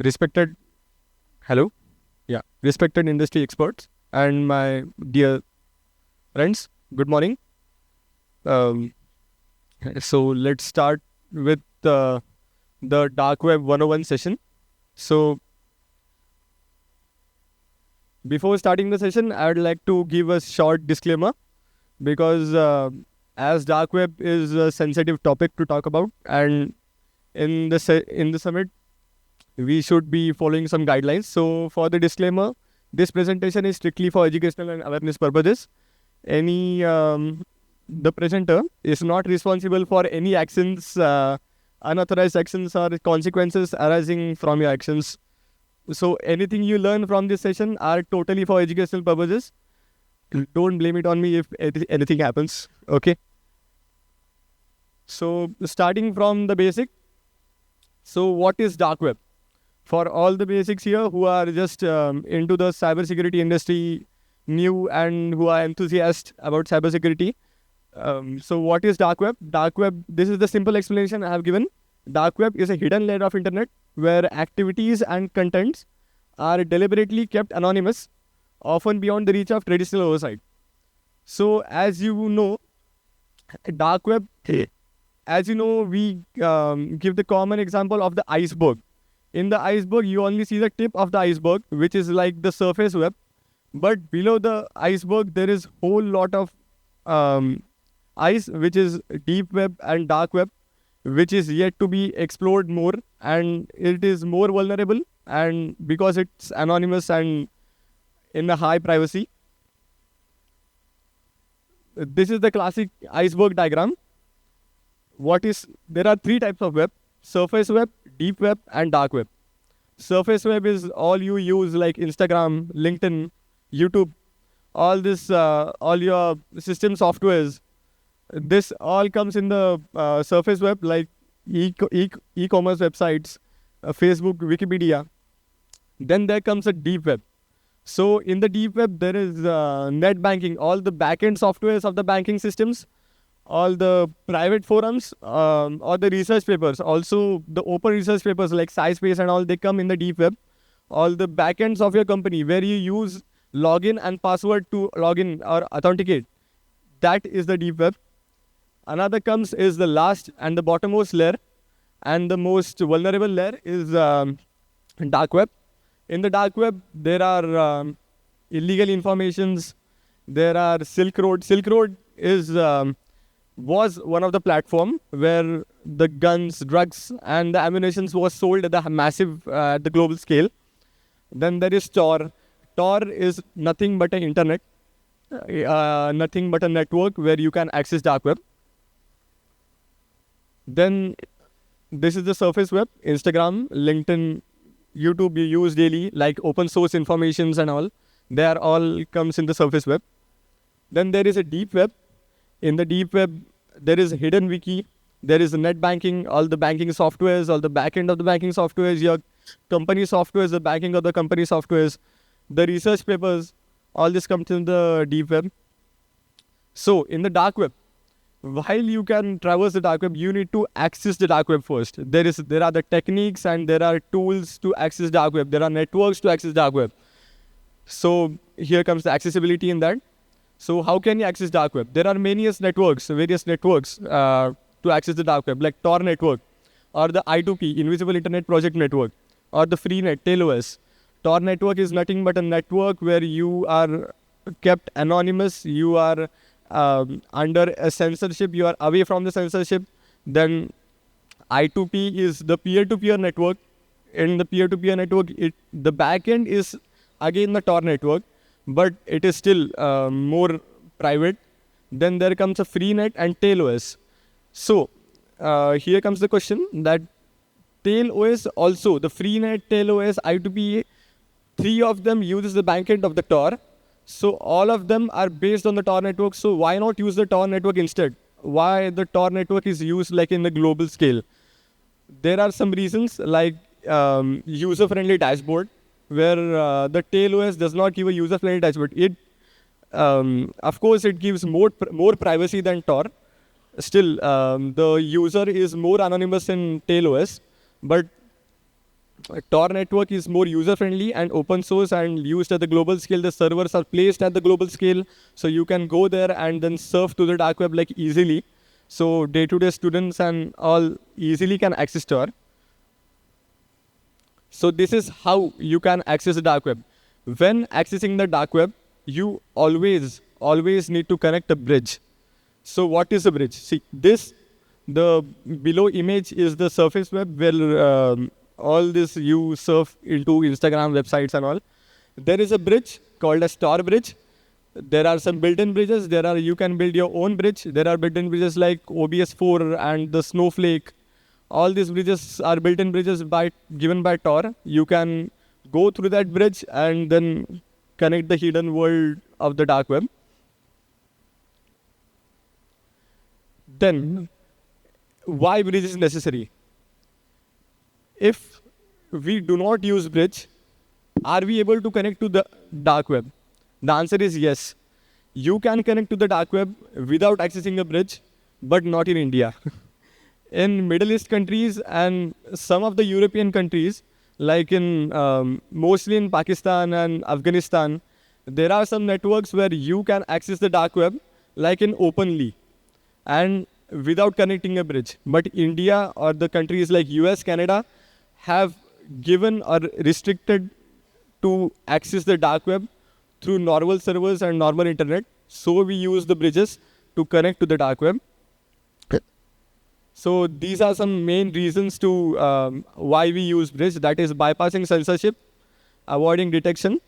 Respected, hello, yeah, respected industry experts and my dear friends, good morning. Um, so let's start with the Dark Web 101 session. So before starting the session, I would like to give a short disclaimer because as Dark Web is a sensitive topic to talk about, and in the summit, we should be following some guidelines. So for the disclaimer, this presentation is strictly for educational and awareness purposes. Any The presenter is not responsible for any actions, unauthorized actions or consequences arising from your actions. So anything you learn from this session are totally for educational purposes. Don't blame it on me if anything happens. Okay. So starting from the basic. So what is dark web? For all the basics here who are just into the cybersecurity industry, new and who are enthusiasts about cybersecurity. So what is dark web? Dark web, this is the simple explanation I have given. Dark web is a hidden layer of internet where activities and contents are deliberately kept anonymous, often beyond the reach of traditional oversight. So as you know, dark web, as you know, we give the common example of the iceberg. In the iceberg, you only see the tip of the iceberg, which is like the surface web. But below the iceberg, there is whole lot of ice, which is deep web and dark web, which is yet to be explored more, and it is more vulnerable, and because it's anonymous and in a high privacy. This is the classic iceberg diagram. There are three types of web: surface web, deep web, and dark web. Surface web is all you use, like Instagram, LinkedIn, YouTube, all your system softwares. This all comes in the surface web, like e-commerce websites, Facebook, Wikipedia. Then there comes a deep web. So in the deep web, there is net banking, all the backend softwares of the banking systems, all the private forums, or the research papers. Also, the open research papers like SciSpace and all, they come in the deep web. All the backends of your company where you use login and password to login or authenticate. That is the deep web. Another comes is the last and the bottommost layer, and the most vulnerable layer is dark web. In the dark web, there are illegal informations. There are Silk Road. Silk Road is was one of the platform where the guns, drugs, and the ammunitions was sold at the massive, at the global scale. Then there is Tor. Tor is nothing but an internet, nothing but a network where you can access dark web. Then this is the surface web: Instagram, LinkedIn, YouTube you use daily, like open source informations and all. They are all comes in the surface web. Then there is a deep web. In the deep web, there is a hidden wiki. There is net banking, all the banking softwares, all the backend of the banking softwares, your company softwares, the banking of the company softwares, the research papers, all this comes in the deep web. So in the dark web, while you can traverse the dark web, you need to access the dark web first. There are the techniques and there are tools to access dark web. There are networks to access dark web. So here comes the accessibility in that. So how can you access dark web? There are various networks to access the dark web, like Tor network, or the I2P, Invisible Internet Project Network, or the Freenet, TailOS. Tor network is nothing but a network where you are kept anonymous. You are under a censorship. You are away from the censorship. Then I2P is the peer-to-peer network. In the peer-to-peer network, the backend is again the Tor network, but it is still more private. Then there comes a Freenet and TailOS. So here comes the question that TailOS also, the Freenet, TailOS, I2P, three of them uses the backend of the Tor. So all of them are based on the Tor network. So why not use the Tor network instead? Why the Tor network is used like in the global scale? There are some reasons, like user-friendly dashboard, where the TailOS does not give a user-friendly dashboard. Of course, it gives more privacy than Tor. Still, the user is more anonymous in TailOS, but Tor network is more user friendly and open source and used at the global scale. The servers are placed at the global scale, so you can go there and then surf to the dark web like easily. So day-to-day students and all easily can access Tor. So this is how you can access the dark web. When accessing the dark web, you always need to connect a bridge. So what is a bridge? See this, the below image is the surface web where all this you surf into Instagram websites and all. There is a bridge called a Tor bridge. There are some built-in bridges. You can build your own bridge. There are built-in bridges like OBS4 and the Snowflake. All these bridges are built-in bridges given by Tor. You can go through that bridge and then connect the hidden world of the dark web. Then, why bridge is necessary? If we do not use bridge, are we able to connect to the dark web? The answer is yes. You can connect to the dark web without accessing a bridge, but not in India. In Middle East countries and some of the European countries, like mostly in Pakistan and Afghanistan, there are some networks where you can access the dark web like in openly and without connecting a bridge. But India or the countries like US, Canada have given or restricted to access the dark web through normal servers and normal internet. So we use the bridges to connect to the dark web. So these are some main reasons to why we use bridge. That is bypassing censorship, avoiding detection.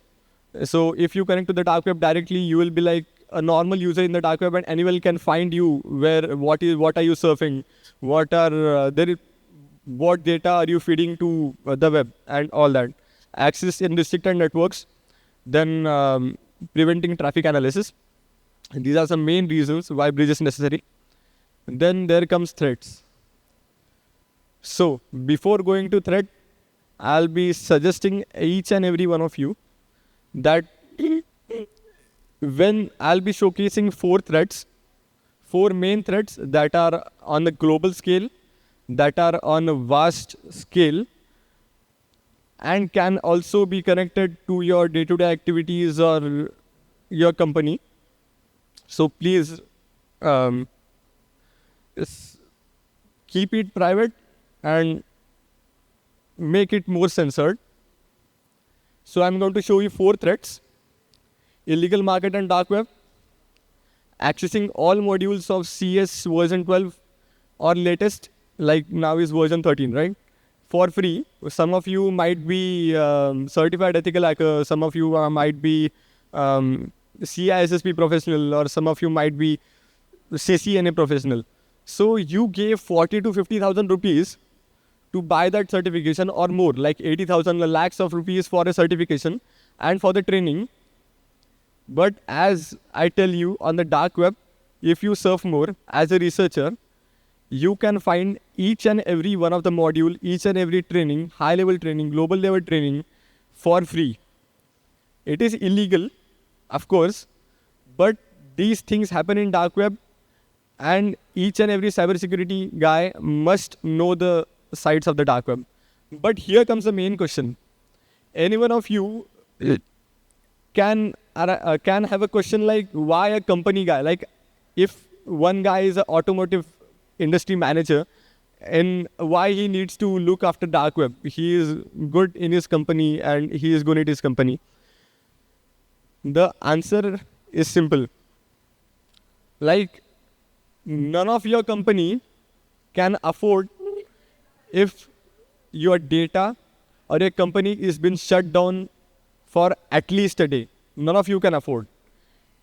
So if you connect to the dark web directly, you will be like a normal user in the dark web, and anyone can find you what are you surfing, what data are you feeding to the web, and all that. Access in restricted networks, then preventing traffic analysis. These are some main reasons why bridge is necessary. Then there comes threats. So before going to threat, I'll be suggesting each and every one of you that when I'll be showcasing four main threats that are on a global scale, that are on a vast scale, and can also be connected to your day-to-day activities or your company. So please keep it private and make it more censored. So I'm going to show you 4 threats. Illegal market and dark web, accessing all modules of CS version 12 or latest, like now is version 13, right? For free. Some of you might be certified ethical hacker, some of you might be CISSP professional, or some of you might be CCNA professional. So you gave 40 to 50,000 rupees to buy that certification or more, like 80,000 lakhs of rupees for a certification and for the training. But as I tell you, on the dark web, if you surf more as a researcher, you can find each and every one of the module, each and every training, high level training, global level training for free. It is illegal, of course, but these things happen in dark web, and each and every cybersecurity guy must know the sides of the dark web. But here comes the main question. Any one of you can have a question like, why a company guy? Like, if one guy is an automotive industry manager, and why he needs to look after dark web? He is good in his company and he is good at his company. The answer is simple. Like, none of your company can afford if your data or your company is been shut down for at least a day. None of you can afford.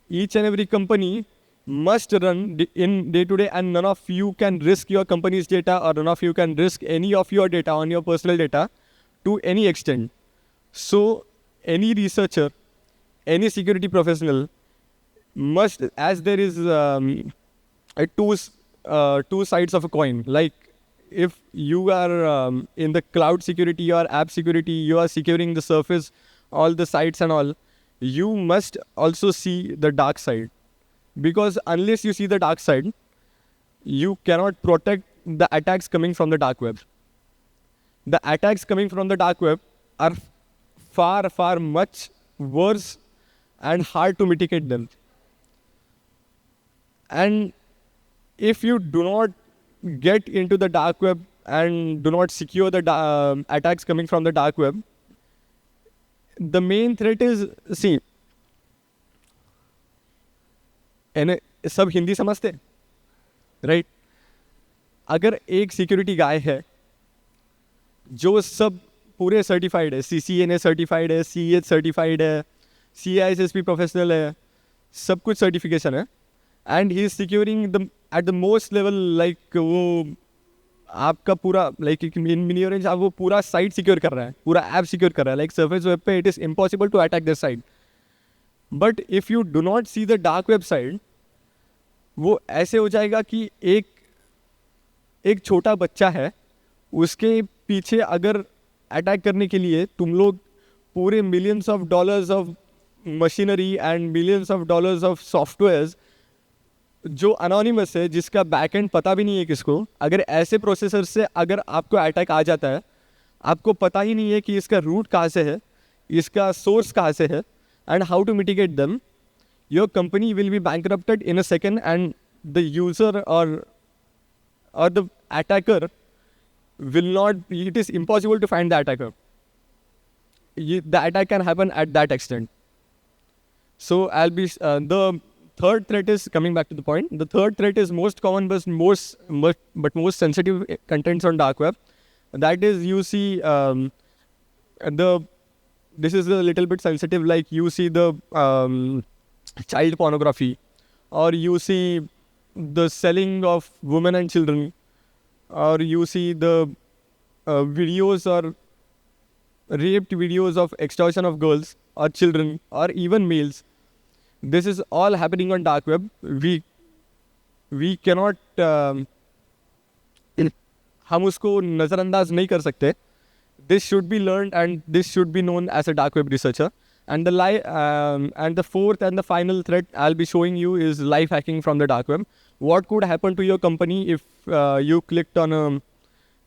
Each and every company must run in day-to-day, and none of you can risk your company's data, or none of you can risk any of your data on your personal data to any extent. So any researcher, any security professional must, as there is two sides of a coin. Like, if you are in the cloud security or app security, you are securing the surface, all the sites and all, you must also see the dark side. Because unless you see the dark side, you cannot protect the attacks coming from the dark web. the attacks coming from the dark web are far much worse and hard to mitigate them. And if you do not get into the dark web and do not secure the attacks coming from the dark web, the main threat is, see, सब हिंदी समझते, right? अगर एक security गाय है जो सब पूरे certified है, CCNA certified है, CEH सर्टिफाइड है, CISSP प्रोफेशनल है, सब कुछ सर्टिफिकेशन है, and he is securing the at the most level, like वो आपका पूरा लाइक इन आप वो पूरा साइट सिक्योर कर रहा है, पूरा ऐप सिक्योर कर रहा है, लाइक सर्फेस वेब पे it is impossible to attack this site. But if you do not see the dark web side, वो ऐसे हो जाएगा कि एक छोटा बच्चा है, उसके पीछे अगर अटैक करने के लिए तुम लोग पूरे millions of dollars of machinery and millions of dollars of softwares जो अनोनिमस है, जिसका बैकएंड पता भी नहीं है किसको, अगर ऐसे प्रोसेसर से अगर आपको अटैक आ जाता है, आपको पता ही नहीं है कि इसका रूट कहाँ से है, इसका सोर्स कहाँ से है, and how to mitigate them, your company will be bankrupted in a second, and the user और the attacker will not, it is impossible to find the attacker. The attack can happen at that extent. So I'll be, the third threat is, coming back to the point, the third threat is most common but most sensitive contents on dark web. That is, you see, this is a little bit sensitive, like you see the child pornography, or you see the selling of women and children, or you see the videos or raped videos of extortion of girls or children or even males. This is all happening on dark web. We cannot हम उसको नज़रअंदाज नहीं कर सकते. This should be learned and this should be known as a dark web researcher. And the fourth and the final threat I'll be showing you is live hacking from the dark web. What could happen to your company if you clicked on a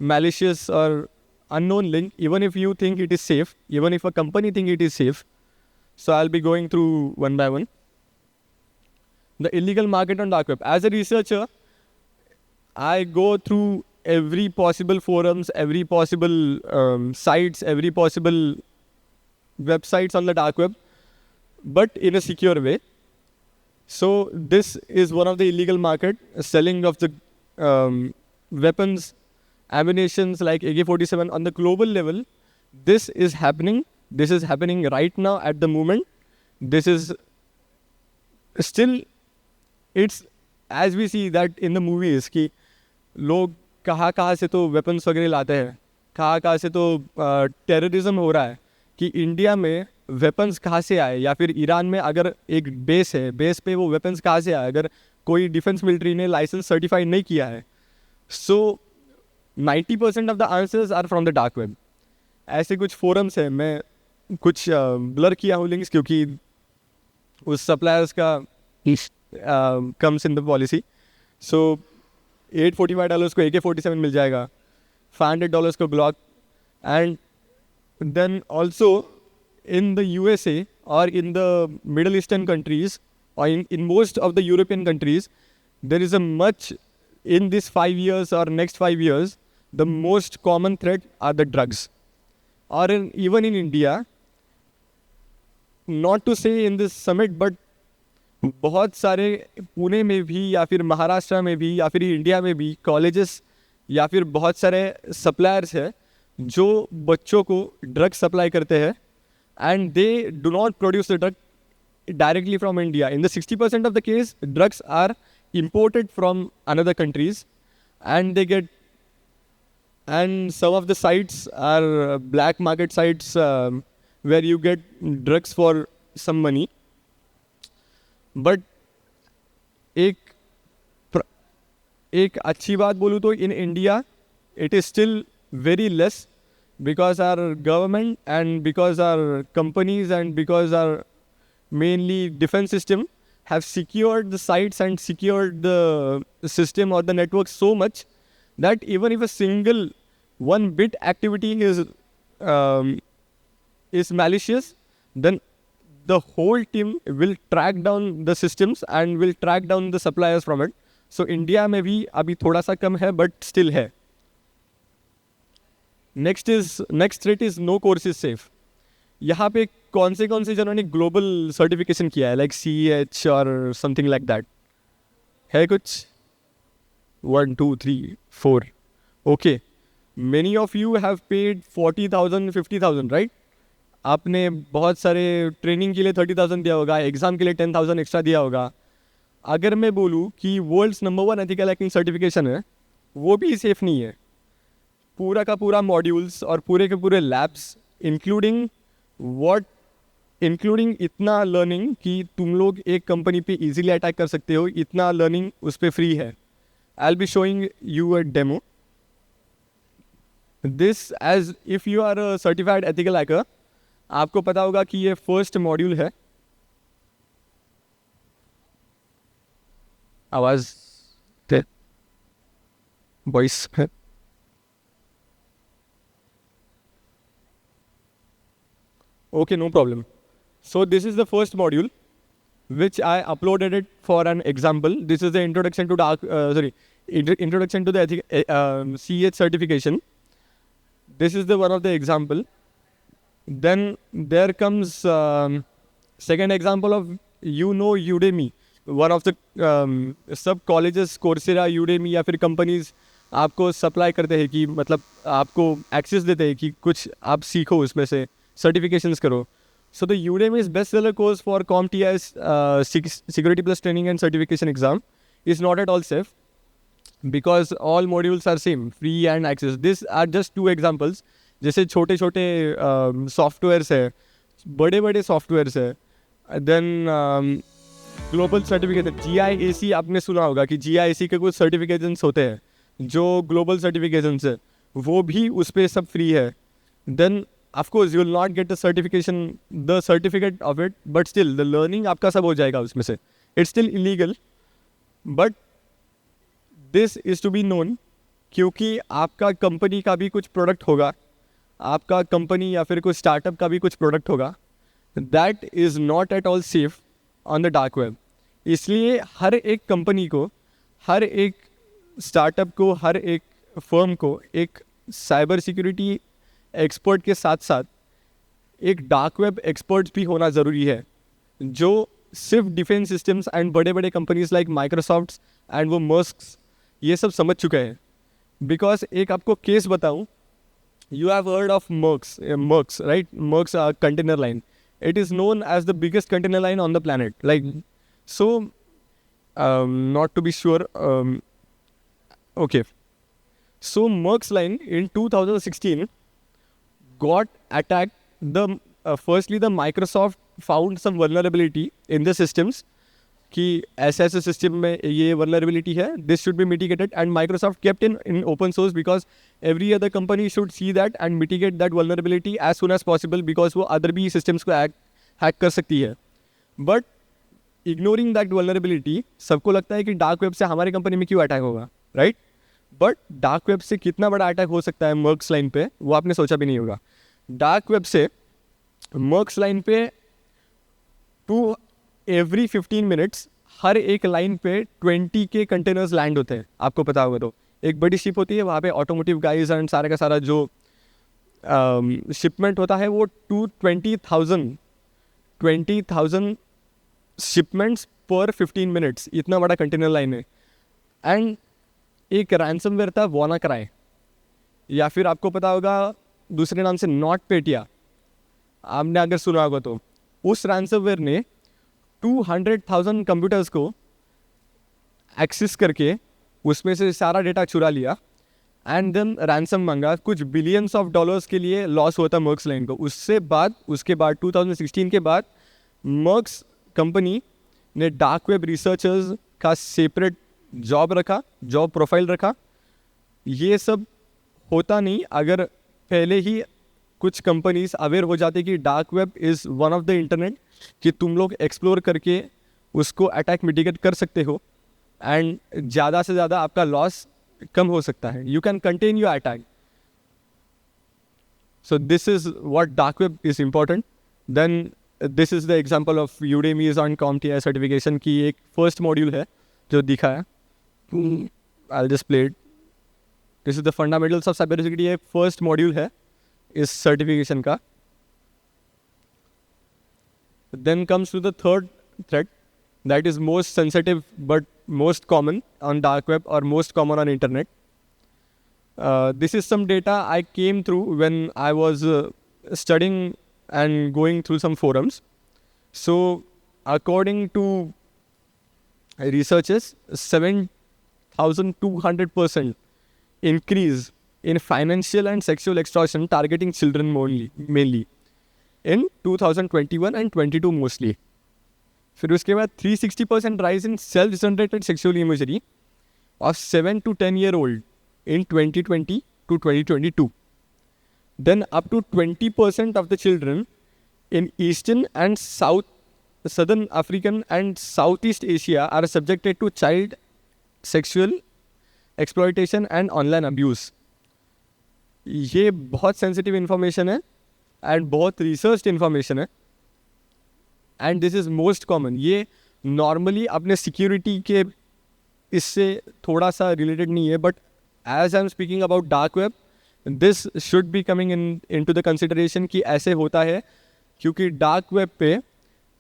malicious or unknown link, even if you think it is safe, even if a company think it is safe? So I'll be going through one by one. The illegal market on dark web. As a researcher, I go through every possible forums, every possible sites, every possible websites on the dark web, but in a secure way. So this is one of the illegal market, selling of the weapons, ammunitions like AK-47 on the global level. This is happening. This is happening right now at the moment. This is still, it's as we see that in the movies कि लोग कहाँ से तो weapons वगैरह लाते हैं, कहाँ से तो terrorism हो रहा है, कि इंडिया में वेपन्स कहाँ से आए, या फिर ईरान में अगर एक बेस है, बेस पे वो वेपन्स कहाँ से आए, अगर कोई डिफेंस मिलिट्री ने लाइसेंस सर्टिफाइड नहीं किया है. So 90% of the answers are from the dark web. ऐसे कुछ फोरम्स हैं, मैं कुछ ब्लर किया हूँ लिंक्स, क्योंकि उस सप्लायर्स का कम्स इन द पॉलिसी. सो $845 को AK-47 मिल जाएगा, $500 को Glock. And then also in the USA or in the Middle Eastern countries, or in most of the European countries, there is a much, in this 5 years or next 5 years, the most common threat are the drugs. Or even in India, not to say in this summit, but बहुत सारे पुणे में भी या फिर महाराष्ट्र में भी या फिर इंडिया में भी कॉलेजेस या फिर बहुत सारे सप्लायर्स हैं जो बच्चों को ड्रग सप्लाई करते हैं, and they do not produce the drug directly from India. In the 60% of the case drugs are imported from another countries, and they get, and some of the sites are black market sites where you get drugs for some money. But एक अच्छी बात बोलूँ तो in India it is still very less, because our government and because our companies and because our mainly defense system have secured the sites and secured the system or the network so much that even if a single one bit activity is malicious, then the whole team will track down the systems and will track down the suppliers from it. So India में भी अभी थोड़ा सा कम है, but still है. Next threat is no course is safe. यहाँ पे कौन से जिन्होंने ग्लोबल सर्टिफिकेशन किया है, लाइक CH और समथिंग लाइक दैट है कुछ? 1 2 3 4. Okay, many of you have paid 40,000 50,000, right? आपने बहुत सारे ट्रेनिंग के लिए 30,000 दिया होगा, एग्ज़ाम के लिए 10,000 एक्स्ट्रा दिया होगा. अगर मैं बोलूँ कि world's number 1 ethical hacking certification है, वो भी सेफ़ नहीं है. पूरा का पूरा मॉड्यूल्स और पूरे के पूरे लैब्स इंक्लूडिंग इतना लर्निंग कि तुम लोग एक कंपनी पे इजीली अटैक कर सकते हो, इतना लर्निंग उस पर फ्री है. I will be showing you a demo. This as if you are a certified ethical hacker, आपको पता होगा कि ये फर्स्ट मॉड्यूल है. आवाज़ वॉइस है. Okay, no problem. So this is the first module, which I uploaded it for an example. This is the introduction to introduction to the CH certification. This is the one of the example. Then there comes second example of Udemy, one of the सब colleges, Coursera, Udemy या फिर companies आपको supply करते हैं कि मतलब आपको access देते हैं कि कुछ आप सीखो उसमें से, certifications करो. So the Udemy is bestseller course for CompTIA's Security Plus Training and Certification exam is not at all safe because all modules are same, free and access. These are just 2 examples. जैसे छोटे छोटे softwares है, बड़े बड़े softwares है. Then global certification, GIAC आपने सुना होगा कि GIAC के कुछ सर्टिफिकेशंस होते हैं जो ग्लोबल सर्टिफिकेशंस है, वो भी उस पर सब फ्री है. Then of course you will not get the certificate of it, but still the learning आपका सब हो जाएगा उसमें से. It's still illegal, but this is to be known क्योंकि आपका कंपनी का भी कुछ प्रोडक्ट होगा, आपका कंपनी या फिर कोई स्टार्टअप का भी कुछ प्रोडक्ट होगा, that is not at all safe on the dark web. इसलिए हर एक कंपनी को, हर एक स्टार्टअप को, हर एक फर्म को एक साइबर सिक्योरिटी एक्सपर्ट के साथ साथ एक डार्क वेब एक्सपर्ट भी होना ज़रूरी है, जो सिर्फ डिफेंस सिस्टम्स एंड बड़े बड़े कंपनीज लाइक माइक्रोसॉफ्ट एंड वो मस्क ये सब समझ चुके हैं. बिकॉज एक आपको केस बताऊं, you have heard of Maersk right? Maersk container line, it is known as the biggest container line on the planet. Like so not to be sure. Okay, so Maersk line in 2016 got attacked. Firstly the Microsoft found some vulnerability in the systems कि ऐसे system में ये vulnerability है, this should be mitigated, and Microsoft kept in open source because every other company should see that and mitigate that vulnerability as soon as possible because वो other भी systems को hack कर सकती है. But ignoring that vulnerability, सबको लगता है कि डार्क वेब से हमारी कंपनी में क्यों अटैक होगा, राइट? बट डार्क वेब से कितना बड़ा अटैक हो सकता है मर्क्स लाइन पे, वो आपने सोचा भी नहीं होगा. डार्क वेब से मर्क्स लाइन पे every 15 मिनट्स हर एक लाइन पे 20 के कंटेनर्स लैंड होते हैं. आपको पता होगा तो एक बड़ी शिप होती है, वहाँ पे ऑटोमोटिव गाइज एंड सारा का सारा जो शिपमेंट होता है वो 20,000 शिपमेंट्स पर 15 मिनट्स, इतना बड़ा कंटेनर लाइन है. एंड एक रैंसमवेयर था WannaCry, या फिर आपको पता होगा दूसरे नाम से NotPetya, आपने अगर सुना होगा तो. उस रैंसमवेयर ने 200,000 कंप्यूटर्स को एक्सेस करके उसमें से सारा डेटा चुरा लिया एंड देन रैंसम मांगा. कुछ बिलियंस ऑफ डॉलर्स के लिए लॉस होता मर्क्स लाइन को. उसके बाद 2016 के बाद मर्क्स कंपनी ने डार्क वेब रिसर्चर्स का सेपरेट जॉब प्रोफाइल रखा. ये सब होता नहीं अगर पहले ही कुछ कंपनीज अवेयर हो जाते कि dark web is one of the internet, कि तुम लोग एक्सप्लोर करके उसको अटैक मिटिगेट कर सकते हो एंड ज़्यादा से ज़्यादा आपका लॉस कम हो सकता है. You can contain your attack. So this is what dark web is important. Then this is the example of Udemy's on CompTIA certification की एक first module है जो दिखा है. I'll just play it. This is the fundamentals of cybersecurity. एक first module है इस certification का. Then comes to the third threat that is most sensitive but most common on dark web or most common on internet. This is some data I came through when I was studying and going through some forums. So according to researchers, 7,200% increase in financial and sexual extortion targeting children mainly in 2021 and 22 mostly. फिर उसके बाद 360% rise in self-generated sexual imagery of 7 to 10 year old in 2020 to 2022. Then up to 20% of the children in Eastern and Southern African and Southeast Asia are subjected to child sexual exploitation and online abuse. ये बहुत sensitive information है and बहुत researched information है. And this is most common. ये normally अपने security के इससे थोड़ा सा related नहीं है, but as I'm speaking about dark web, this should be coming into the consideration कि ऐसे होता है क्योंकि dark web पे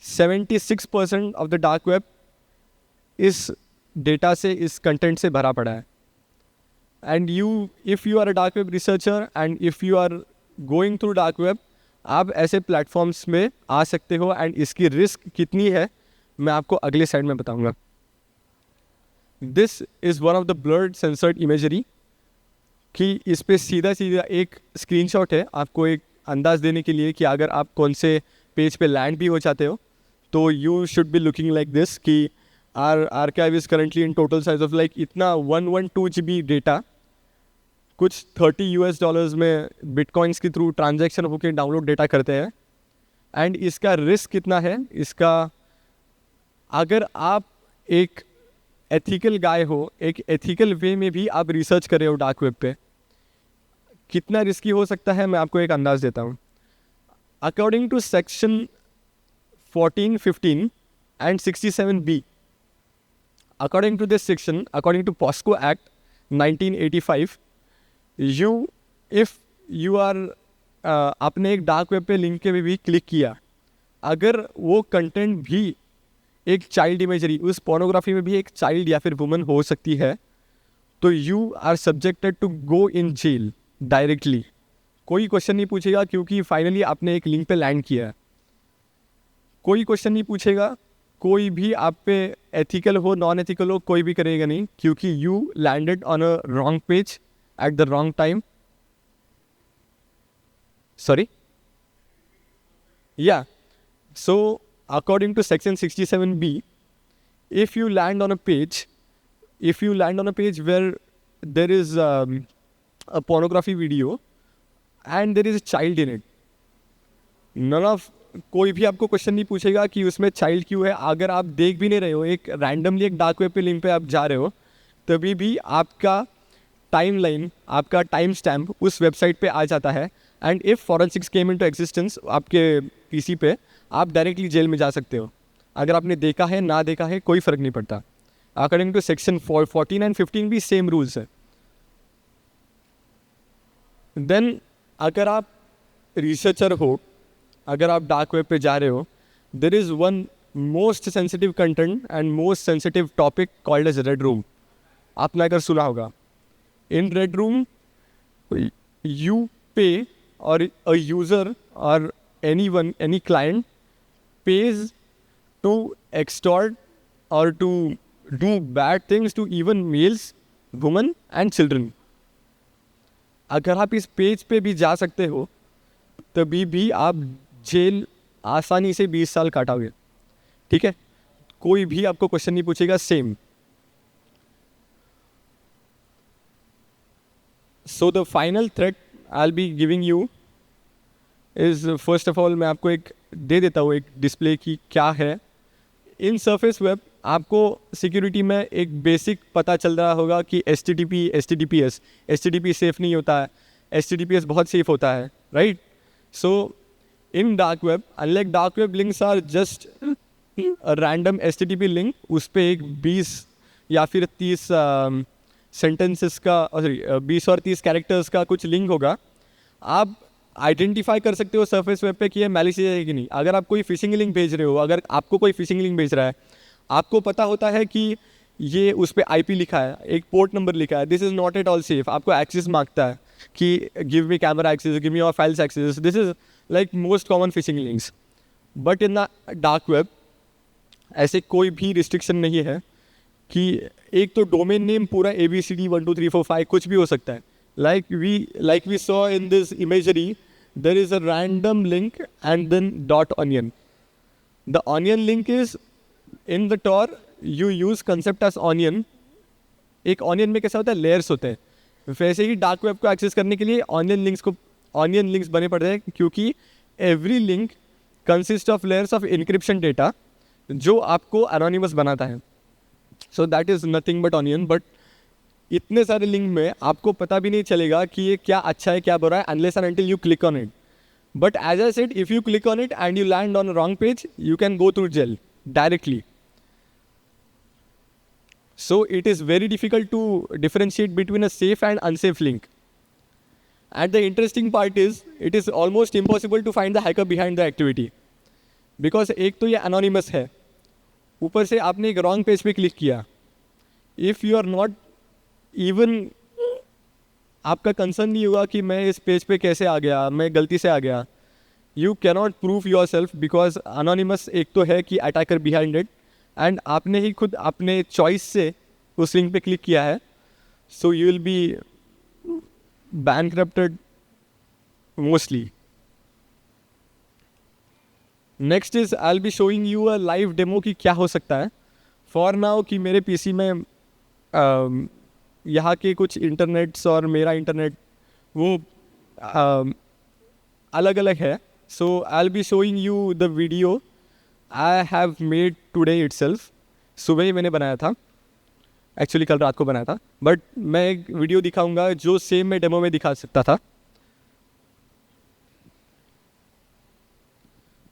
76% of the dark web इस data से, इस content से भरा पड़ा है. And if you are a dark web researcher and if you are going through dark web, आप ऐसे प्लेटफॉर्म्स में आ सकते हो एंड इसकी रिस्क कितनी है मैं आपको अगले साइड में बताऊंगा. This is one of the blurred censored imagery कि इस पे सीधा एक स्क्रीनशॉट है आपको एक अंदाज़ देने के लिए कि अगर आप कौन से पेज पे लैंड भी हो चाहते हो तो you should be looking like this कि our archive is currently in total size of like इतना 112 GB डेटा कुछ $30 में बिटकॉइंस के थ्रू ट्रांजैक्शन होकर डाउनलोड डेटा करते हैं. एंड इसका रिस्क कितना है इसका, अगर आप एक एथिकल गाय हो, एक एथिकल वे में भी आप रिसर्च कर रहे हो डार्क वेब पे, कितना रिस्की हो सकता है मैं आपको एक अंदाज़ देता हूँ. According to section 14, 15 and 67B, according to this section, according to POSCO Act 1985, if you are आपने एक डार्क वेब पे लिंक के भी क्लिक किया, अगर वो कंटेंट भी एक चाइल्ड इमेजरी, उस पोर्नोग्राफी में भी एक चाइल्ड या फिर वुमन हो सकती है, तो you are subjected to go in jail directly. कोई क्वेश्चन नहीं पूछेगा क्योंकि फाइनली आपने एक लिंक पे लैंड किया है. कोई क्वेश्चन नहीं पूछेगा, कोई भी आप पे एथिकल हो नॉन एथिकल हो कोई भी करेगा नहीं क्योंकि you landed on a wrong page at the wrong time. Sorry? Yeah. So, according to section 67B, if you land on a page where there is a pornography video and there is a child in it, कोई भी आपको question नहीं पूछेगा कि उसमें child क्यों है. अगर आप देख भी नहीं रहे हो, एक रैंडमली एक डार्क वेब पे लिंक पे आप जा रहे हो, तभी भी आपका टाइमलाइन, आपका टाइम स्टैम्प उस वेबसाइट पे आ जाता है. And if forensics came into existence आपके पीसी पे, आप डायरेक्टली जेल में जा सकते हो. अगर आपने देखा है ना देखा है कोई फ़र्क नहीं पड़ता. अकॉर्डिंग टू सेक्शन 14 एंड 15 भी सेम रूल्स है. देन अगर आप रिसर्चर हो, अगर आप डार्क वेब पे जा रहे हो, there is one most sensitive content and most sensitive topic called as red room. आपने अगर सुना होगा, in Red Room, you pay, or a user or anyone, any client pays to extort or to do bad things to even males, women and children. अगर आप इस page पे भी जा सकते हो तभी भी आप जेल आसानी से 20 साल काटोगे. ठीक है, कोई भी आपको क्वेश्चन नहीं पूछेगा. Same. So the final threat I'll be giving you is, first of all मैं आपको एक दे देता हूँ एक डिस्प्ले की क्या है. इन सरफेस वेब आपको सिक्योरिटी में एक बेसिक पता चल रहा होगा कि HTTP, HTTPS. HTTP सेफ नहीं होता है, HTTPS बहुत सेफ होता है, right? So in dark web, unlike dark web, links are just random HTTP link, उस पर एक 20 या फिर 30 सेंटेंसेस का, सॉरी 20 और 30 कैरेक्टर्स का कुछ लिंक होगा. आप आइडेंटिफाई कर सकते हो सरफेस वेब पे कि ये मैलिशियस है कि नहीं. अगर आप कोई फिशिंग लिंक भेज रहे हो, अगर आपको कोई फिशिंग लिंक भेज रहा है, आपको पता होता है कि ये उस पर IP लिखा है, एक पोर्ट नंबर लिखा है, this is not at all safe. आपको एक्सेस मांगता है कि give me camera access, give me your files access. This is like most common phishing links. But in the dark web ऐसे कोई भी रिस्ट्रिक्शन नहीं है कि एक तो डोमेन नेम पूरा ABCD 1 2 3 4 5 कुछ भी हो सकता है. like we saw in this imagery, there is a random link and then .onion. The onion link is in the Tor, you use concept as onion. एक ऑनियन में कैसा होता है, लेयर्स होते हैं. वैसे ही डार्क वेब को एक्सेस करने के लिए ऑनियन लिंक्स बने पड़ते हैं, क्योंकि every link consist of layers of encryption data जो आपको एनोनिमस बनाता है. So that is nothing but onion. But इतने सारे लिंक में आपको पता भी नहीं चलेगा कि ये क्या अच्छा है क्या बुरा है, unless and until you click on it. But as I said, if you click on it and you land on wrong page, you can go through jail directly. So it is very difficult to differentiate between a safe and unsafe link. And the interesting part is, it is almost impossible to find the hacker behind the activity. Because एक तो ये anonymous है, ऊपर से आपने एक wrong page पे click किया. If you are not even, आपका concern नहीं हुआ कि मैं इस पेज पे कैसे आ गया, मैं गलती से आ गया. You cannot prove yourself because anonymous एक तो है कि attacker behind it, and आपने ही खुद अपने choice से उस link पे click किया है. So you will be bankrupted mostly. Next is I'll be showing you a live demo कि क्या हो सकता है. For now कि मेरे PC में यहाँ के कुछ इंटरनेट्स और मेरा इंटरनेट वो अलग अलग है. So I'll be showing you the video I have made today itself. सुबह ही मैंने बनाया था, एक्चुअली कल रात को बनाया था, बट मैं एक वीडियो दिखाऊंगा जो सेम मैं डेमो में दिखा सकता था.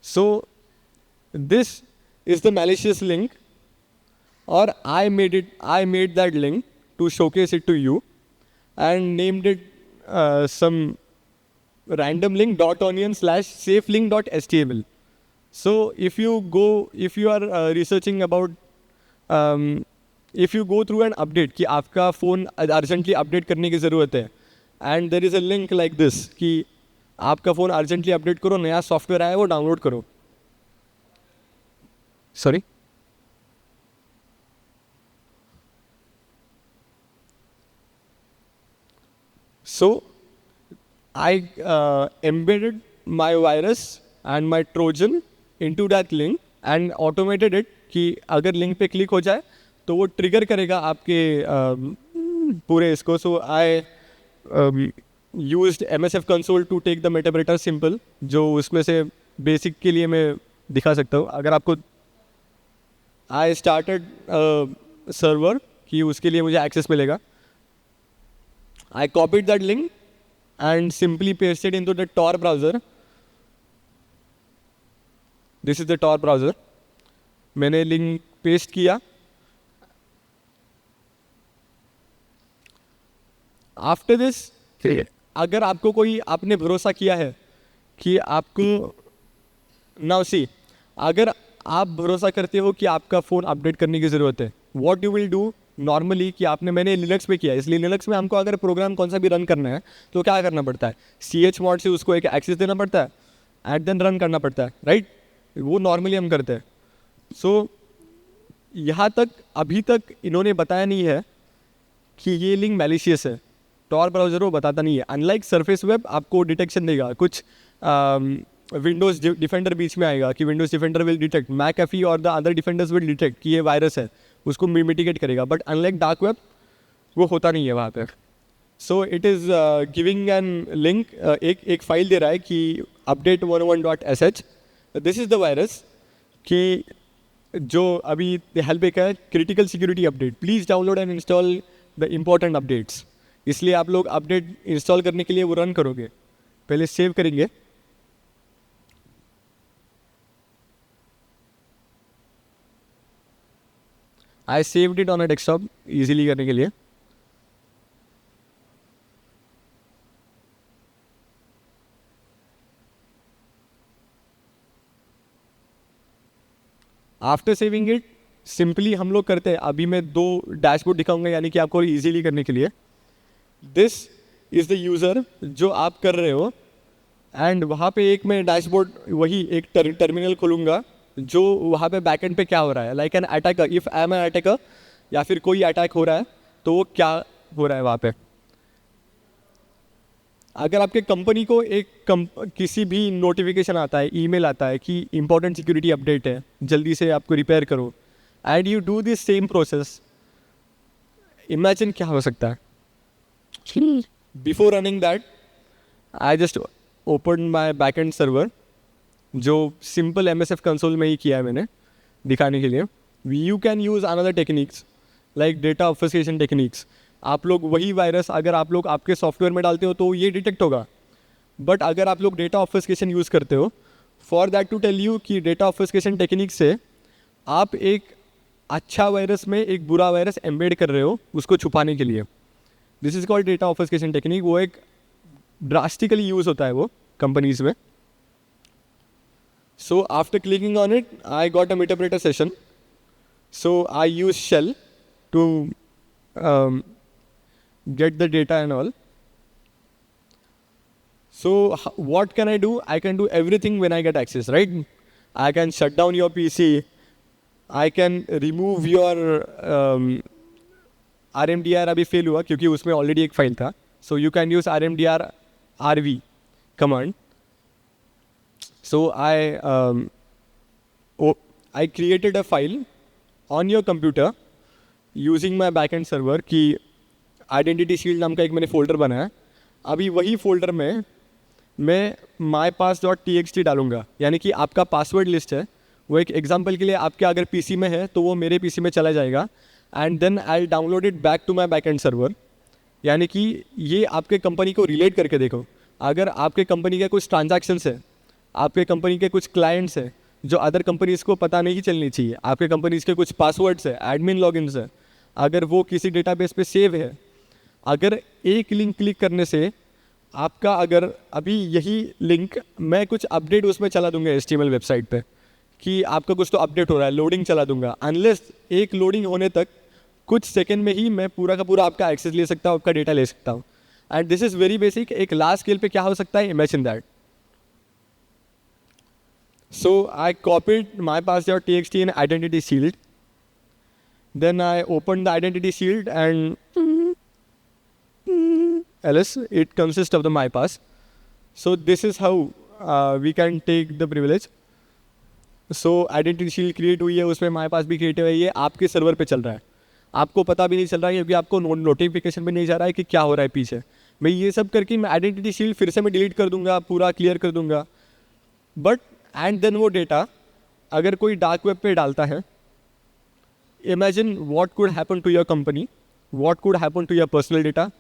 So this is the malicious link, or I made that link to showcase it to you and named it some random link .onion/safelink.html. So if you are researching about, if you go through an update कि आपका phone urgently update करने की ज़रूरत है, and there is a link like this कि आपका phone urgently update करो, नया सॉफ्टवेयर आया है वो डाउनलोड करो. Sorry, so I embedded my virus and my Trojan into that link and automated it कि अगर लिंक पे क्लिक हो जाए तो वो ट्रिगर करेगा आपके पूरे इसको. So I used MSF console to take the meterpreter simple, जो उसमें से बेसिक के लिए मैं दिखा सकता हूँ. अगर आपको, आई स्टार्टेड सर्वर कि उसके लिए मुझे एक्सेस मिलेगा. I copied that link and simply pasted into the Tor browser. This is the Tor browser. मैंने लिंक पेस्ट किया. आफ्टर दिस, अगर आपको कोई, आपने भरोसा किया है कि आपको, नाउ सी, अगर आप भरोसा करते हो कि आपका फ़ोन अपडेट करने की ज़रूरत है, what you will do normally कि मैंने लिनक्स पे किया, इसलिए लिनक्स में हमको अगर प्रोग्राम कौन सा भी रन करना है तो क्या करना पड़ता है, chmod से उसको एक एक्सेस देना पड़ता है एंड देन रन करना पड़ता है, राइट? वो नॉर्मली हम करते हैं. सो यहाँ तक अभी तक इन्होंने बताया नहीं है कि ये लिंक मैलिशियस है. टॉर ब्राउज़र वो बताता नहीं है. अनलाइक सरफेस वेब आपको डिटेक्शन देगा, कुछ विंडोज़ डिफेंडर बीच में आएगा कि Windows defender will detect, McAfee और the other defenders will detect कि ये वायरस है, उसको मिटिगेट करेगा. बट अनलाइक डार्क वेब वो होता नहीं है वहाँ पे. So it is giving an link, एक फाइल दे रहा है कि update 101.sh. This is the virus कि जो अभी हेल्प एक है, critical security update, please download and install the important updates. इसलिए आप लोग अपडेट इंस्टॉल करने के लिए वो रन करोगे, पहले सेव करेंगे। I saved it on a desktop easily करने के लिए। आफ्टर सेविंग इट सिंपली हम लोग करते हैं, अभी मैं 2 डैशबोर्ड दिखाऊंगा यानी कि आपको इजीली करने के लिए। दिस इज़ द यूज़र जो आप कर रहे हो, एंड वहाँ पे एक मैं डैशबोर्ड वही एक टर्मिनल खोलूँगा जो वहाँ पे बैकएंड पे क्या हो रहा है, like an attacker, if I am an attacker या फिर कोई अटैक हो रहा है तो वो क्या हो रहा है वहाँ पे। अगर आपके कंपनी को किसी भी नोटिफिकेशन आता है, ईमेल आता है कि इंपॉर्टेंट सिक्योरिटी अपडेट है, जल्दी से आपको रिपेयर करो, and you do this same process, imagine क्या हो सकता है। Before running that I just open my backend server, जो सिंपल MSF कंसोल में ही किया है मैंने दिखाने के लिए। You can use another techniques like data obfuscation techniques. आप लोग वही वायरस अगर आप लोग आपके सॉफ्टवेयर में डालते हो तो ये डिटेक्ट होगा, बट अगर आप लोग डेटा ऑब्फस्केशन यूज़ करते हो, for that to tell you कि डेटा ऑब्फस्केशन टेक्निक से आप एक अच्छा वायरस में एक बुरा वायरस एम्बेड कर रहे हो उसको छुपाने के लिए। This is called data obfuscation technique. वो एक ड्रास्टिकली यूज़ होता है वो कंपनीज में। So after clicking on it, I got a Meterpreter session. So I use shell to get the data and all. So what can I do? I can do everything when I get access, right? I can shut down your PC. I can remove your RMDR अभी fail हुआ क्योंकि उसमें already एक file था. So you can use RMDR RV command. So I created a file on your computer using my backend server कि identity shield नाम का एक मैंने फोल्डर बनाया. अभी वही फोल्डर में मैं mypass.txt डालूंगा, यानी कि आपका पासवर्ड लिस्ट है वो एक एग्जांपल के लिए आपके अगर पीसी में है तो वो मेरे पीसी में चला जाएगा, and then I download it back to my backend server. यानी कि ये आपके कंपनी को रिलेट करके देखो, अगर आपके कंपनी के कुछ ट्रांजैक्शंस है, आपके कंपनी के कुछ क्लाइंट्स हैं जो अदर कंपनीज़ को पता नहीं चलनी चाहिए, आपके कंपनीज़ के कुछ पासवर्ड्स है, एडमिन लॉगिन्स है, अगर वो किसी डेटाबेस पे सेव है, अगर एक लिंक क्लिक करने से आपका, अगर अभी यही लिंक मैं कुछ अपडेट उसमें चला दूंगा HTML वेबसाइट पे कि आपका कुछ तो अपडेट हो रहा है, लोडिंग चला दूंगा, अनलेस एक लोडिंग होने तक कुछ सेकेंड में ही मैं पूरा का पूरा आपका एक्सेस ले सकता हूँ, आपका डेटा ले सकता हूँ. And this is very basic. एक लार्ज स्केल पे क्या हो सकता है, imagine that. So I copied mypass.txt in identity shield. Then I opened the identity shield and ls, it consists of the mypass. So this is how we can take the privilege. So identity shield create हुई है, उसमें mypass भी create हुई है, ये आपके server पे चल रहा है, आपको पता भी नहीं चल रहा है क्योंकि आपको नोटिफिकेशन भी नहीं जा रहा है कि क्या हो रहा है पीछे. मैं ये सब करके मैं आइडेंटिटी शील्ड फिर से मैं डिलीट कर दूंगा, पूरा क्लियर कर दूंगा. बट एंड देन वो डेटा अगर कोई डार्क वेब पे डालता है, imagine what could happen to your company, what could happen to your personal data,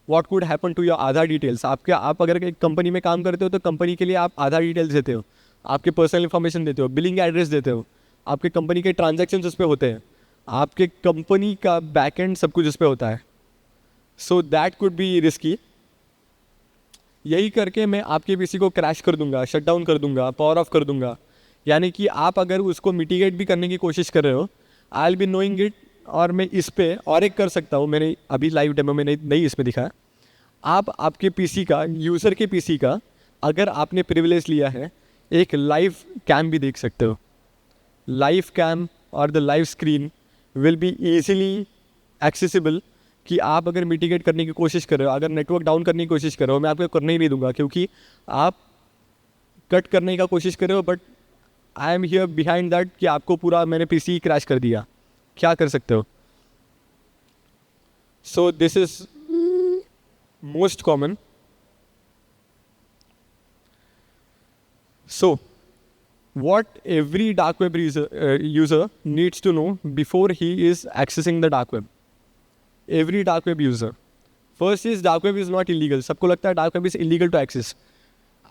what could happen to your Aadhaar details. आप अगर एक कंपनी में काम करते हो तो कंपनी के लिए आप आधार डिटेल्स देते हो, आपके पर्सनल इन्फॉर्मेशन देते हो, बिलिंग एड्रेस देते हो, आपके कंपनी के ट्रांजैक्शंस उस पर होते हैं, आपके कंपनी का बैकएंड सब कुछ उस पर होता है. So that could be risky. यही करके मैं आपके पीसी को क्रैश कर दूंगा, शट डाउन कर दूंगा, पावर ऑफ कर दूंगा. यानी कि आप अगर उसको मिटिगेट भी करने की कोशिश कर रहे हो, आई विल बी नोइंग इट. और मैं इस पे और एक कर सकता हूँ, मैंने अभी लाइव डेमो में नहीं इसमें दिखाया. आप आपके पीसी का, यूज़र के पीसी का अगर आपने प्रिविलेज लिया है, एक लाइव कैम भी देख सकते हो. लाइव कैम और the live screen will be easily accessible कि आप अगर मिटिगेट करने की कोशिश कर रहे हो, अगर नेटवर्क डाउन करने की कोशिश कर रहे हो, मैं आपको करने ही नहीं दूंगा क्योंकि आप कट करने का कोशिश कर रहे हो, but I am here behind that कि आपको पूरा मैंने पीसी क्रैश कर दिया, क्या कर सकते हो. So this is most common. So what every dark web user needs to know before he is accessing the dark web. Every dark web user first is dark web is not illegal. सबको लगता है dark web is illegal to access.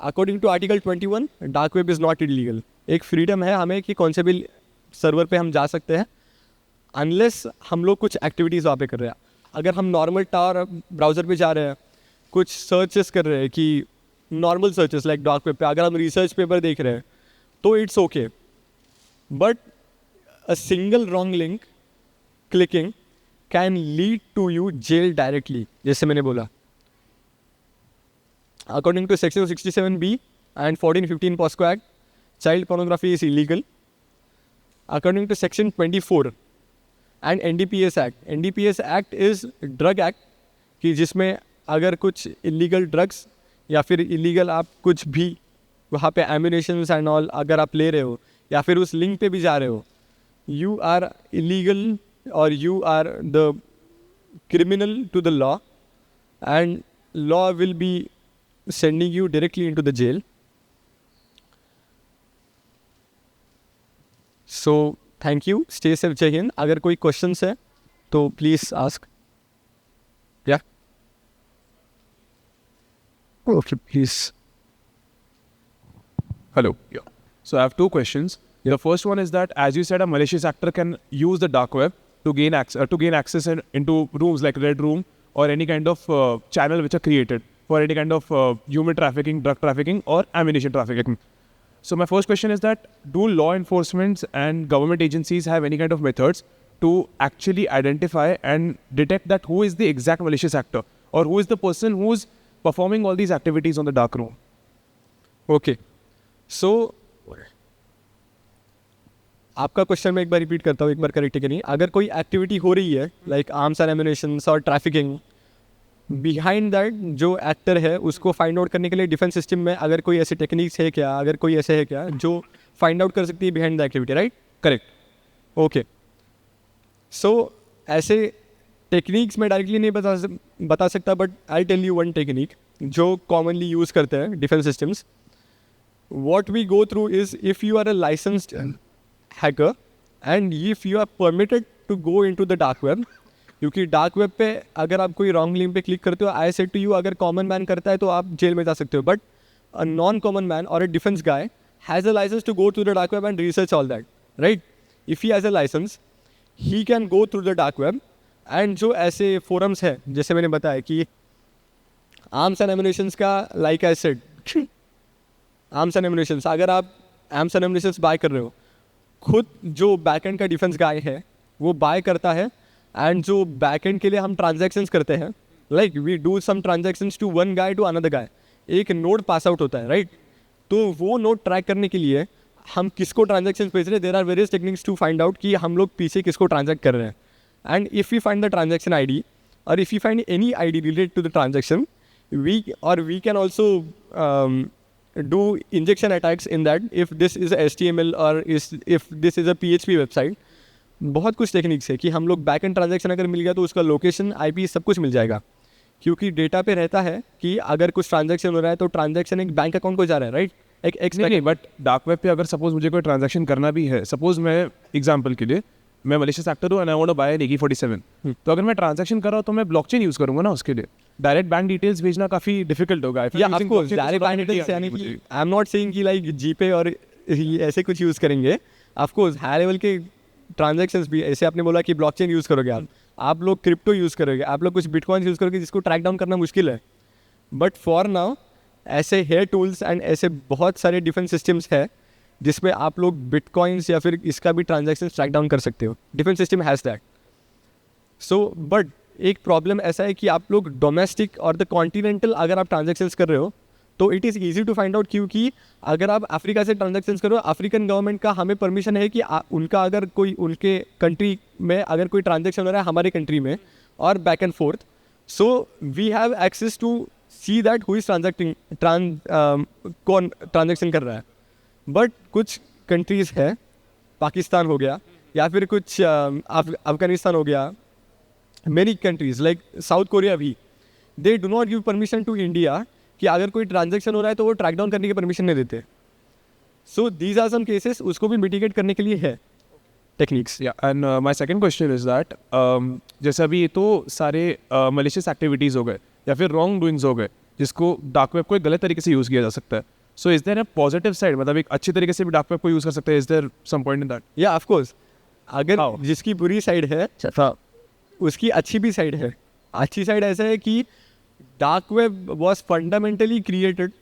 According to article 21 dark web is not illegal. एक freedom है हमें कि कौन से भी सर्वर पे हम जा सकते हैं अनलेस हम लोग कुछ एक्टिविटीज़ वहाँ पे कर रहे हैं. अगर हम नॉर्मल टावर ब्राउज़र पे जा रहे हैं, कुछ सर्चेस कर रहे हैं कि normal searches like dark web पे, अगर हम रिसर्च पेपर देख रहे हैं तो it's okay. But a single wrong link clicking can lead to you jail directly, जैसे मैंने बोला. According to section 67B and 1415 POSCO Act, child pornography is illegal. According to section 24 and NDPS Act, NDPS Act is drug act कि जिसमें अगर कुछ illegal drugs या फिर illegal आप कुछ भी वहाँ पे एम्यूनेशंस एंड ऑल अगर आप ले रहे हो या फिर उस लिंक पे भी जा रहे हो, यू आर इलीगल और you are the criminal to the law and law will be sending you directly into the jail. So thank you. Stay safe. Jai Hind. अगर कोई questions है तो please ask. Yeah. Okay, please. Hello. Yeah. So I have two questions. The first one is that, as you said, a malicious actor can use the dark web to gain access into rooms like Red Room or any kind of channel which are created for any kind of human trafficking, drug trafficking, or ammunition trafficking. So my first question is that, do law enforcement and government agencies have any kind of methods to actually identify and detect that who is the exact malicious actor or who is the person who is performing all these activities on the dark room? Okay. So आपका question मैं एक बार repeat करता हूँ, एक बार correct है कि नहीं. अगर कोई एक्टिविटी हो रही है लाइक आर्म्स एंड एम्यूनेशंस और ट्रैफिकिंग, बिहाइंड दैट जो एक्टर है उसको फाइंड आउट करने के लिए डिफेंस सिस्टम में अगर कोई ऐसे टेक्निक्स है क्या, अगर कोई ऐसे है क्या जो फाइंड आउट कर सकती है behind the activity, right? Correct. Okay. So ऐसे टेक्निक्स मैं डायरेक्टली नहीं बता सकता, but I tell you one technique जो कॉमनली यूज़ करते हैं defence systems. What we go through is if you are a licensed hacker and if you are permitted to go in to the dark web, क्योंकि dark web पे अगर आप कोई wrong link पे click करते हो, आई सेड टू यू, अगर common man करता है तो आप जेल में जा सकते हो, but a non common man और a defence guy has a licence to go to the dark web and research all that, right? If he has a licence he can go through the dark web. And जो ऐसे forums है जैसे मैंने बताया कि arms and ammunitions का, like I said, arms and ammunitions, अगर आप आर्म्स एंड एम्यूनेशंस बाय कर रहे हो, खुद जो बैकएंड का डिफेंस गाय है वो बाय करता है. एंड जो बैकएंड के लिए हम ट्रांजैक्शंस करते हैं, like we do some transactions to one guy to another guy, एक नोड पास आउट होता है, राइट? तो वो नोड ट्रैक करने के लिए हम किसको ट्रांजैक्शंस भेज रहे हैं, there are various techniques to find out कि हम लोग पीछे किसको ट्रांजैक्ट कर रहे हैं. And if you find the transaction ID और if you find any ID related to the transaction, we can also do injection attacks in that if this is a HTML or if this is a PHP website. बहुत कुछ techniques है कि हम लोग back and transaction अगर मिल गया तो उसका लोकेशन, IP सब कुछ मिल जाएगा, क्योंकि डेटा पे रहता है कि अगर कुछ ट्रांजैक्शन हो रहा है तो ट्रांजैक्शन एक बैंक अकाउंट को जा रहा है, राइट? एक नहीं, बट डार्क वेब पे अगर सपोज मुझे कोई ट्रांजैक्शन करना भी है, सपोज मैं एग्जांपल के लिए मैं मलेशियस एक्टर हूँ and I want to buy an AK-47, तो अगर मैं ट्रांजैक्शन कर रहा हूँ तो मैं ब्लॉकचेन यूज़ करूँगा ना उसके लिए. डायरेक्ट बैंक डिटेल्स भेजना काफ़ी डिफिकल्ट होगा. या of course direct bank details, यानी कि आई एम नॉट सेइंग कि लाइक जीपे और ऐसे कुछ यूज़ करेंगे. ऑफ कोर्स हाई लेवल के ट्रांजैक्शंस भी, ऐसे आपने बोला कि ब्लॉकचेन यूज़ करोगे आप लोग क्रिप्टो यूज़ करोगे, आप लोग कुछ बिटकॉइन यूज़ करोगे जिसको ट्रैक डाउन करना मुश्किल है. बट फॉर नाउ ऐसे हेयर टूल्स एंड ऐसे बहुत सारे डिफेंस सिस्टम्स है जिसमें आप लोग बिटकॉइंस या फिर इसका भी ट्रांजैक्शन ट्रैक डाउन कर सकते हो. Defence system has that. So but एक प्रॉब्लम ऐसा है कि आप लोग डोमेस्टिक और द कॉन्टिनेंटल अगर आप ट्रांजैक्शंस कर रहे हो तो it is easy to find out, क्योंकि अगर आप अफ्रीका से ट्रांजैक्शंस करो, अफ्रीकन गवर्नमेंट का हमें परमिशन है कि उनका अगर कोई उनके कंट्री में अगर कोई ट्रांजैक्शन हो रहा है हमारे कंट्री में और back and forth, so we have access to see that who is transacting, कौन ट्रांजैक्शन कर रहा है. बट कुछ कंट्रीज़ है, पाकिस्तान हो गया या फिर कुछ अफगानिस्तान हो गया, many countries like South Korea भी, they do not give permission to India कि अगर कोई ट्रांजैक्शन हो रहा है तो वो ट्रैक डाउन करने की परमिशन नहीं देते. So these are some cases, उसको भी मिटिगेट करने के लिए है. techniques. Yeah, and my second question is that जैसे अभी ये तो सारे malicious activities हो गए या फिर wrong doings हो गए जिसको डार्क वेब को एक गलत तरीके से यूज़ किया जा सकता है. So is there a positive side, मतलब एक अच्छी तरीके से भी डार्क वेब को यूज़ कर सकते हैं? Is there some point in that? Yeah, of course. अगर How? जिसकी बुरी साइड है उसकी अच्छी भी साइड है. अच्छी साइड ऐसा है कि dark web was fundamentally created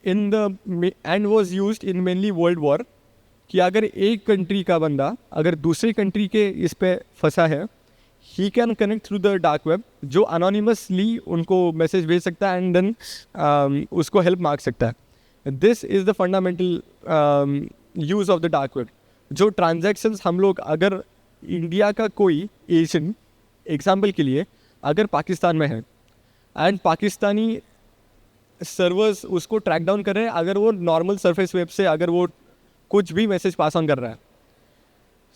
in the end was used in mainly world war. कि अगर एक कंट्री का बंदा अगर दूसरी कंट्री के इस पे फंसा है, he can connect through the dark web, जो अनोनिमसली उनको मैसेज भेज सकता है एंड देन उसको हेल्प मांग सकता है. This is the fundamental use of the dark web. जो ट्रांजैक्शंस हम लोग अगर इंडिया का कोई एशियन एग्जाम्पल के लिए अगर पाकिस्तान में है एंड पाकिस्तानी सर्वर्स उसको ट्रैक डाउन कर रहे हैं, अगर वो नॉर्मल सरफेस वेब से अगर वो कुछ भी मैसेज पास ऑन कर रहा है,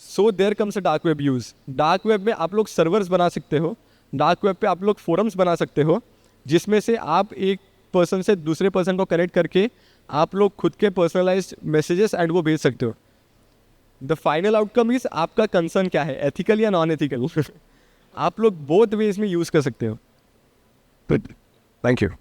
so there comes a dark web use. Dark web में आप लोग सर्वर्स बना सकते हो, डार्क वेब पे आप लोग फोरम्स बना सकते हो जिसमें से आप एक पर्सन से दूसरे पर्सन को कनेक्ट करके आप लोग खुद के पर्सनलाइज्ड मैसेजेस एंड वो भेज सकते हो. द फाइनल आउटकम इज आपका कंसर्न क्या है, एथिकल या नॉन एथिकल. आप लोग बोथ वेज में यूज़ कर सकते हो. Good. Thank you.